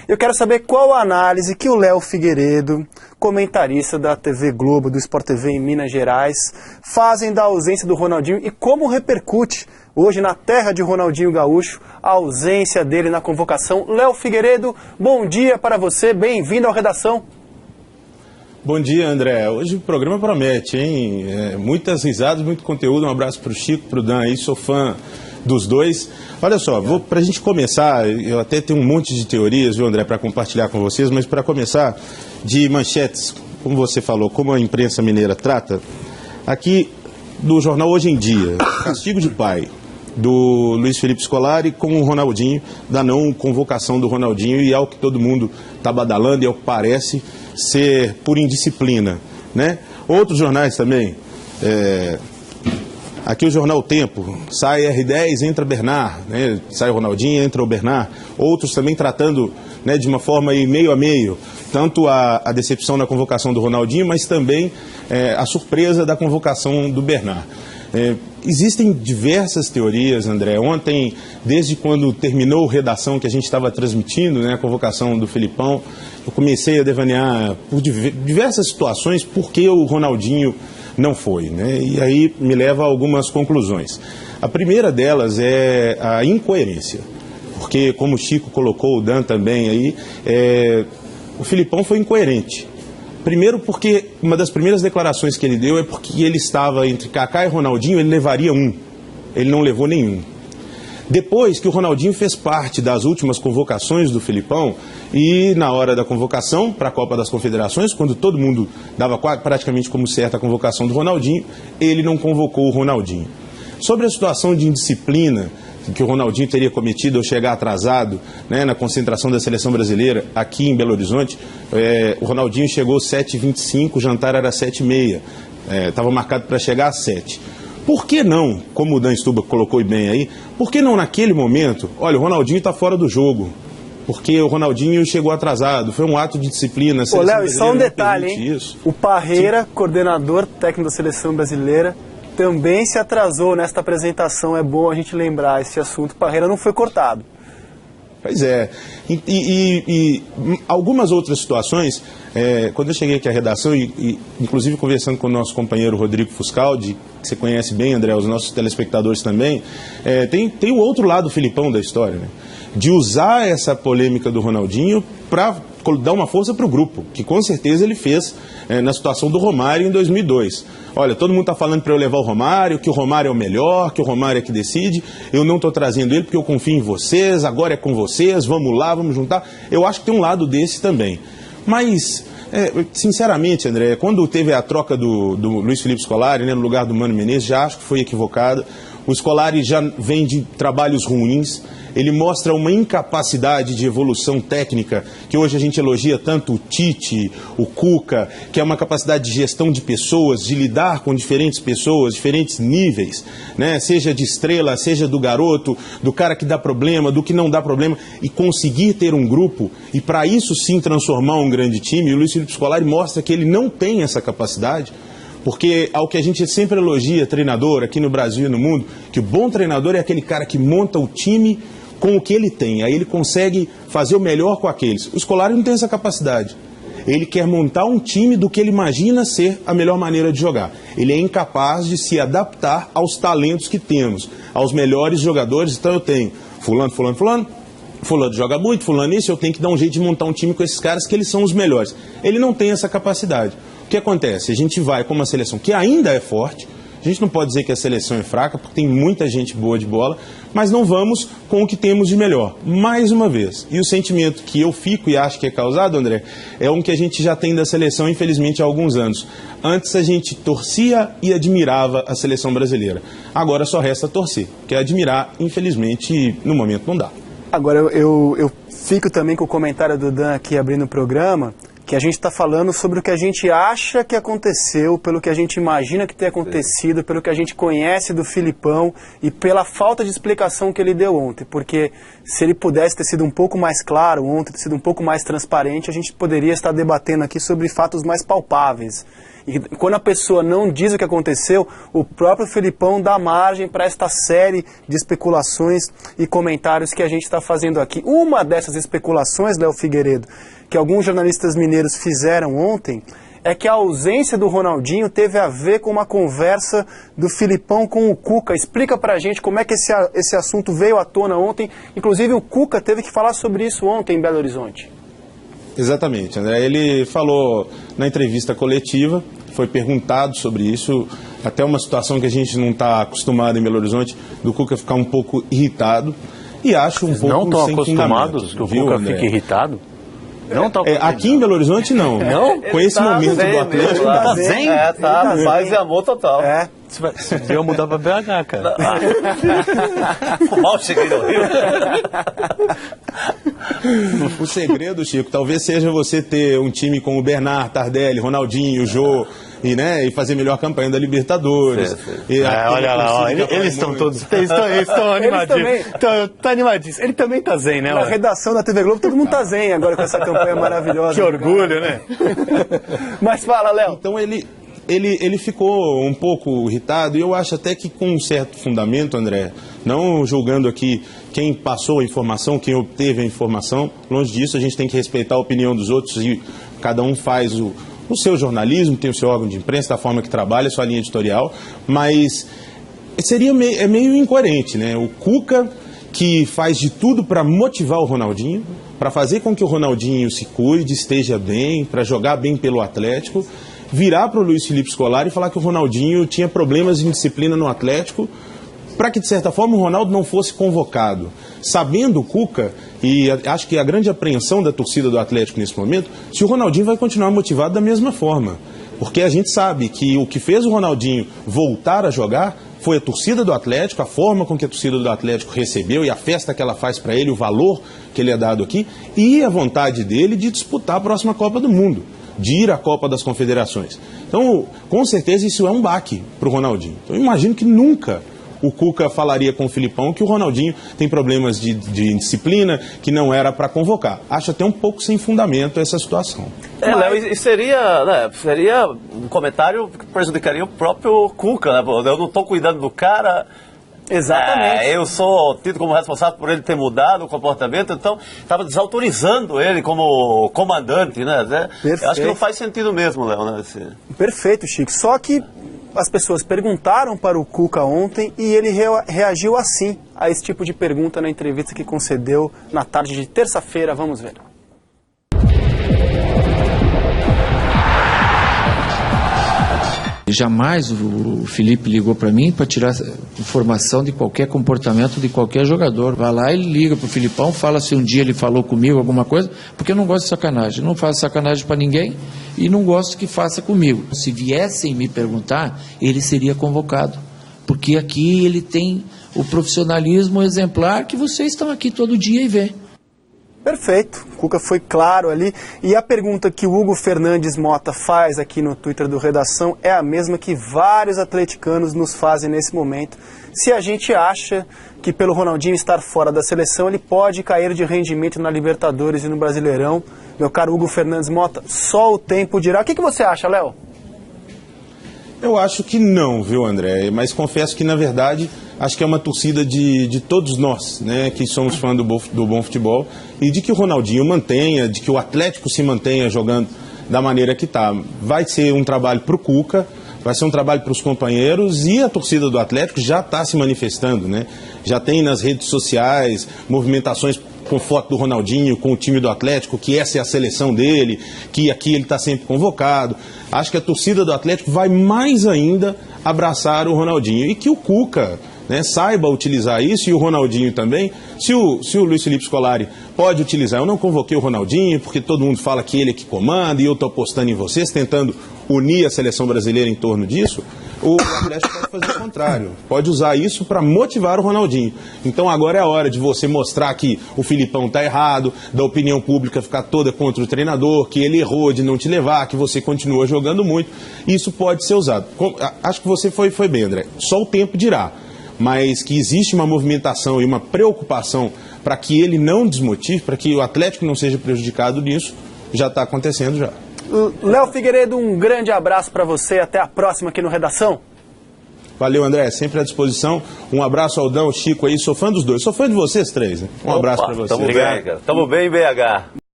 Eu quero saber qual a análise que o Léo Figueiredo, comentarista da TV Globo, do Sport TV em Minas Gerais, fazem da ausência do Ronaldinho e como repercute hoje na terra de Ronaldinho Gaúcho a ausência dele na convocação. Léo Figueiredo, bom dia para você, bem-vindo ao Redação. Bom dia, André. Hoje o programa promete, hein? Muitas risadas, muito conteúdo. Um abraço para o Chico, para o Dan aí, sou fã dos dois. Olha só, para a gente começar, eu até tenho um monte de teorias, viu, André, para compartilhar com vocês, mas para começar, de manchetes, como você falou, como a imprensa mineira trata, aqui do jornal Hoje em Dia, castigo de pai do Luiz Felipe Scolari com o Ronaldinho, da não convocação do Ronaldinho, e é o que todo mundo está badalando, e é o que parece ser por indisciplina, né? Outros jornais também, aqui o jornal O Tempo, sai R10, entra Bernard, né? Sai o Ronaldinho, entra o Bernard. Outros também tratando, né, de uma forma aí meio a meio, tanto a decepção na convocação do Ronaldinho, mas também a surpresa da convocação do Bernard. Existem diversas teorias, André. Ontem, desde quando terminou a redação que a gente estava transmitindo, né, a convocação do Filipão, eu comecei a devanear por diversas situações por que o Ronaldinho não foi, né? E aí me leva a algumas conclusões. A primeira delas é a incoerência, porque como o Chico colocou, o Dan também aí, o Filipão foi incoerente. Primeiro porque uma das primeiras declarações que ele deu é porque ele estava entre Kaká e Ronaldinho, ele levaria um, ele não levou nenhum. Depois que o Ronaldinho fez parte das últimas convocações do Filipão, e na hora da convocação para a Copa das Confederações, quando todo mundo dava praticamente como certa a convocação do Ronaldinho, ele não convocou o Ronaldinho. Sobre a situação de indisciplina que o Ronaldinho teria cometido ao chegar atrasado, né, na concentração da seleção brasileira aqui em Belo Horizonte, o Ronaldinho chegou às 7h25, o jantar era às 7h30, estava marcado para chegar às 7h. Por que não, como o Dan Stuba colocou bem aí, por que não naquele momento, olha, o Ronaldinho está fora do jogo, porque o Ronaldinho chegou atrasado, foi um ato de disciplina. Ô, Léo, e só um detalhe, hein? Isso. O Parreira, sim, coordenador técnico da seleção brasileira, também se atrasou nesta apresentação. É bom a gente lembrar esse assunto. O Parreira não foi cortado. Pois é. E algumas outras situações, quando eu cheguei aqui à redação, inclusive conversando com o nosso companheiro Rodrigo Fuscaldi, que você conhece bem, André, os nossos telespectadores também, tem o outro lado do Filipão da história, né? De usar essa polêmica do Ronaldinho para dar uma força para o grupo, que com certeza ele fez na situação do Romário em 2002. Olha, todo mundo está falando para eu levar o Romário, que o Romário é o melhor, que o Romário é que decide, eu não estou trazendo ele porque eu confio em vocês, agora é com vocês, vamos lá, vamos juntar. Eu acho que tem um lado desse também. Mas, sinceramente, André, quando teve a troca do Luiz Felipe Scolari, né, no lugar do Mano Menezes, já acho que foi equivocada. O Scolari já vem de trabalhos ruins, ele mostra uma incapacidade de evolução técnica, que hoje a gente elogia tanto o Tite, o Cuca, que é uma capacidade de gestão de pessoas, de lidar com diferentes pessoas, diferentes níveis, né? Seja de estrela, seja do garoto, do cara que dá problema, do que não dá problema, e conseguir ter um grupo, e para isso sim transformar um grande time. E o Luiz Felipe Scolari mostra que ele não tem essa capacidade. Porque ao que a gente sempre elogia treinador aqui no Brasil e no mundo, que o bom treinador é aquele cara que monta o time com o que ele tem, aí ele consegue fazer o melhor com aqueles. O Scolari não tem essa capacidade. Ele quer montar um time do que ele imagina ser a melhor maneira de jogar. Ele é incapaz de se adaptar aos talentos que temos, aos melhores jogadores. Então eu tenho fulano joga muito, fulano isso, eu tenho que dar um jeito de montar um time com esses caras que eles são os melhores. Ele não tem essa capacidade. O que acontece? A gente vai com uma seleção que ainda é forte, a gente não pode dizer que a seleção é fraca, porque tem muita gente boa de bola, mas não vamos com o que temos de melhor, mais uma vez. E o sentimento que eu fico e acho que é causado, André, é um que a gente já tem da seleção, infelizmente, há alguns anos. Antes a gente torcia e admirava a seleção brasileira. Agora só resta torcer, porque admirar, infelizmente, no momento não dá. Agora eu fico também com o comentário do Dan aqui abrindo o programa, que a gente está falando sobre o que a gente acha que aconteceu, pelo que a gente imagina que tenha acontecido, pelo que a gente conhece do Filipão e pela falta de explicação que ele deu ontem. Porque se ele pudesse ter sido um pouco mais claro ontem, ter sido um pouco mais transparente, a gente poderia estar debatendo aqui sobre fatos mais palpáveis. E quando a pessoa não diz o que aconteceu, o próprio Filipão dá margem para esta série de especulações e comentários que a gente está fazendo aqui. Uma dessas especulações, Léo Figueiredo, que alguns jornalistas mineiros fizeram ontem, é que a ausência do Ronaldinho teve a ver com uma conversa do Filipão com o Cuca. Explica pra gente como é que esse assunto veio à tona ontem. Inclusive o Cuca teve que falar sobre isso ontem em Belo Horizonte. Exatamente, André. Ele falou na entrevista coletiva, foi perguntado sobre isso, até uma situação que a gente não está acostumado em Belo Horizonte, do Cuca ficar um pouco irritado. E acho um pouco não estão sem acostumados que o Cuca André? fique irritado? Não tá aqui em Belo Horizonte, não. Não? Com esse momento do Atlético, tá zen? Tá, paz e amor total. Você devia mudar pra BH, cara. Mal cheguei no Rio. O segredo, Chico, talvez seja você ter um time com o Bernard, Tardelli, Ronaldinho, Jô, e fazer melhor campanha da Libertadores. Olha lá, eles estão todos. Eles estão animadinhos. Tá animadíssimo. Ele também tá zen, né? Na redação da TV Globo, todo mundo tá zen agora com essa campanha maravilhosa. Que orgulho, né? Mas fala, Léo. Então ele ficou um pouco irritado, e eu acho até que com um certo fundamento, André, não julgando aqui quem passou a informação, quem obteve a informação, longe disso, a gente tem que respeitar a opinião dos outros e cada um faz o seu jornalismo, tem o seu órgão de imprensa, da forma que trabalha, a sua linha editorial, mas seria meio incoerente, né? O Cuca, que faz de tudo para motivar o Ronaldinho, para fazer com que o Ronaldinho se cuide, esteja bem, para jogar bem pelo Atlético, virar para o Luiz Felipe Scolari e falar que o Ronaldinho tinha problemas de indisciplina no Atlético, para que, de certa forma, o Ronaldo não fosse convocado. Sabendo o Cuca, e acho que a grande apreensão da torcida do Atlético nesse momento, se o Ronaldinho vai continuar motivado da mesma forma. Porque a gente sabe que o que fez o Ronaldinho voltar a jogar foi a torcida do Atlético, a forma com que a torcida do Atlético recebeu e a festa que ela faz para ele, o valor que ele é dado aqui, e a vontade dele de disputar a próxima Copa do Mundo, de ir à Copa das Confederações. Então, com certeza, isso é um baque para o Ronaldinho. Então, eu imagino que nunca o Cuca falaria com o Filipão que o Ronaldinho tem problemas de indisciplina, que não era para convocar. Acho até um pouco sem fundamento essa situação. Léo, e seria um comentário que prejudicaria o próprio Cuca, né? Eu não estou cuidando do cara. Exatamente. Eu sou tido como responsável por ele ter mudado o comportamento, então estava desautorizando ele como comandante, né? Eu acho que não faz sentido mesmo, Léo, né? Perfeito, Chico. Só que as pessoas perguntaram para o Cuca ontem e ele reagiu assim a esse tipo de pergunta na entrevista que concedeu na tarde de terça-feira. Vamos ver. Jamais o Felipe ligou para mim para tirar informação de qualquer comportamento de qualquer jogador. Vai lá, ele liga pro Filipão, fala se um dia ele falou comigo alguma coisa, porque eu não gosto de sacanagem. Não faço sacanagem para ninguém e não gosto que faça comigo. Se viessem me perguntar, ele seria convocado. Porque aqui ele tem o profissionalismo exemplar que vocês estão aqui todo dia e vê. Perfeito, o Cuca foi claro ali. E a pergunta que o Hugo Fernandes Mota faz aqui no Twitter do Redação é a mesma que vários atleticanos nos fazem nesse momento. Se a gente acha que pelo Ronaldinho estar fora da seleção, ele pode cair de rendimento na Libertadores e no Brasileirão. Meu caro Hugo Fernandes Mota, só o tempo dirá. O que você acha, Léo? Eu acho que não, viu, André? Mas confesso que, na verdade, acho que é uma torcida de todos nós, né, que somos fãs do bom futebol, e de que o Ronaldinho mantenha, de que o Atlético se mantenha jogando da maneira que está. Vai ser um trabalho para o Cuca, vai ser um trabalho para os companheiros, e a torcida do Atlético já está se manifestando, né? Já tem nas redes sociais movimentações com foto do Ronaldinho, com o time do Atlético, que essa é a seleção dele, que aqui ele está sempre convocado. Acho que a torcida do Atlético vai mais ainda abraçar o Ronaldinho. E que o Cuca, né, saiba utilizar isso, e o Ronaldinho também. Se o Luiz Felipe Scolari pode utilizar, eu não convoquei o Ronaldinho, porque todo mundo fala que ele é que comanda, e eu estou apostando em vocês, tentando unir a seleção brasileira em torno disso, o Atlético pode fazer o contrário. Pode usar isso para motivar o Ronaldinho. Então agora é a hora de você mostrar que o Filipão está errado, da opinião pública ficar toda contra o treinador, que ele errou de não te levar, que você continua jogando muito. Isso pode ser usado. Acho que você foi bem, André. Só o tempo dirá. Mas que existe uma movimentação e uma preocupação para que ele não desmotive, para que o Atlético não seja prejudicado nisso, já está acontecendo já. Léo Figueiredo, um grande abraço para você. Até a próxima aqui no Redação. Valeu, André. Sempre à disposição. Um abraço ao Aldão, Chico aí. Sou fã dos dois. Sou fã de vocês três, né? Um abraço para vocês. Tamo bem, cara. Tamo bem, BH.